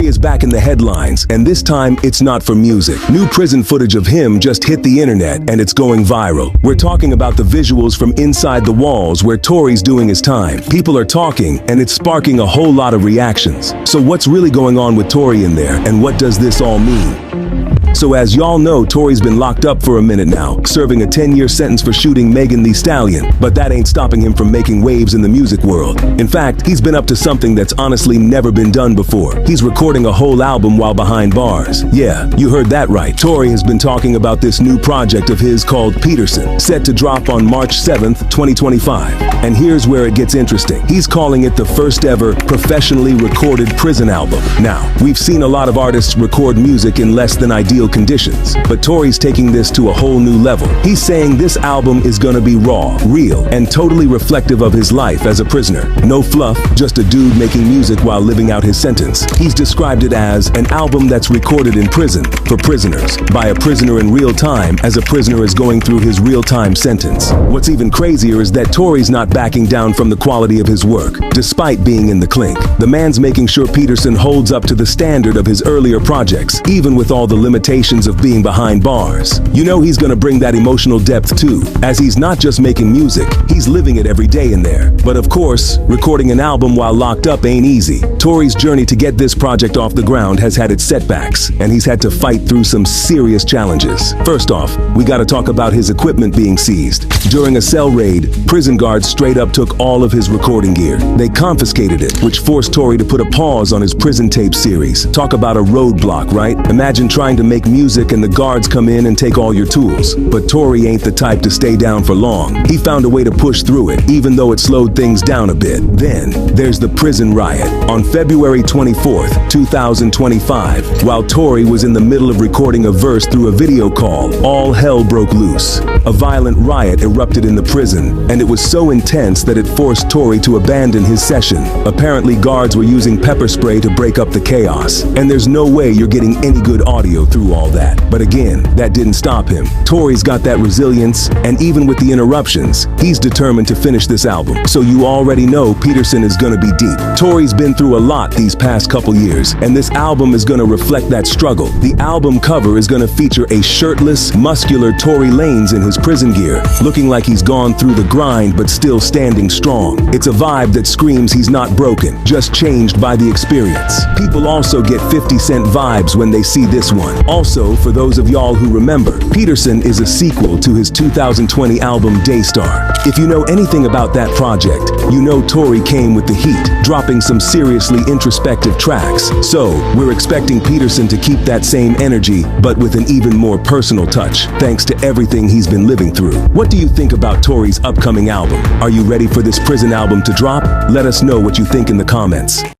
is back in the headlines, and this time it's not for music. New prison footage of him just hit the internet, and it's going viral. We're talking about the visuals from inside the walls where Tory's doing his time. People are talking, and it's sparking a whole lot of reactions. So what's really going on with Tory in there, and what does this all mean? So as y'all know, Tory's been locked up for a minute now, serving a 10-year sentence for shooting Megan Thee Stallion. But that ain't stopping him from making waves in the music world. In fact, he's been up to something that's honestly never been done before. He's recording a whole album while behind bars. Yeah, you heard that right. Tory has been talking about this new project of his called Peterson, set to drop on March 7th, 2025. And here's where it gets interesting. He's calling it the first ever professionally recorded prison album. Now, we've seen a lot of artists record music in less than ideal conditions, but Tory's taking this to a whole new level. He's saying this album is gonna be raw, real, and totally reflective of his life as a prisoner. No fluff, just a dude making music while living out his sentence. He's described it as an album that's recorded in prison, for prisoners, by a prisoner in real time as a prisoner is going through his real-time sentence. What's even crazier is that Tory's not backing down from the quality of his work, despite being in the clink. The man's making sure Peterson holds up to the standard of his earlier projects, even with all the limitations of being behind bars. You know he's gonna bring that emotional depth too, as he's not just making music, he's living it every day in there. But of course, recording an album while locked up ain't easy. Tory's journey to get this project off the ground has had its setbacks, and he's had to fight through some serious challenges. First off, we gotta talk about his equipment being seized. During a cell raid, prison guards straight up took all of his recording gear. They confiscated it, which forced Tory to put a pause on his prison tape series. Talk about a roadblock, right? Imagine trying to make music and the guards come in and take all your tools. But Tory ain't the type to stay down for long. He found a way to push through it, even though it slowed things down a bit. Then, there's the prison riot. On February 24th, 2025, while Tory was in the middle of recording a verse through a video call, all hell broke loose. A violent riot erupted in the prison, and it was so intense that it forced Tory to abandon his session. Apparently, guards were using pepper spray to break up the chaos, and there's no way you're getting any good audio through all that. But again, that didn't stop him. Tory's got that resilience, and even with the interruptions, he's determined to finish this album. So you already know Peterson is gonna be deep. Tory's been through a lot these past couple years, and this album is gonna reflect that struggle. The album cover is gonna feature a shirtless, muscular Tory Lanez in his prison gear, looking like he's gone through the grind but still standing strong. It's a vibe that screams he's not broken, just changed by the experience. People also get 50 Cent vibes when they see this one. Also, for those of y'all who remember, Peterson is a sequel to his 2020 album Daystar. If you know anything about that project, you know Tory came with the heat, dropping some seriously introspective tracks. So, we're expecting Peterson to keep that same energy, but with an even more personal touch, thanks to everything he's been living through. What do you think about Tory's upcoming album? Are you ready for this prison album to drop? Let us know what you think in the comments.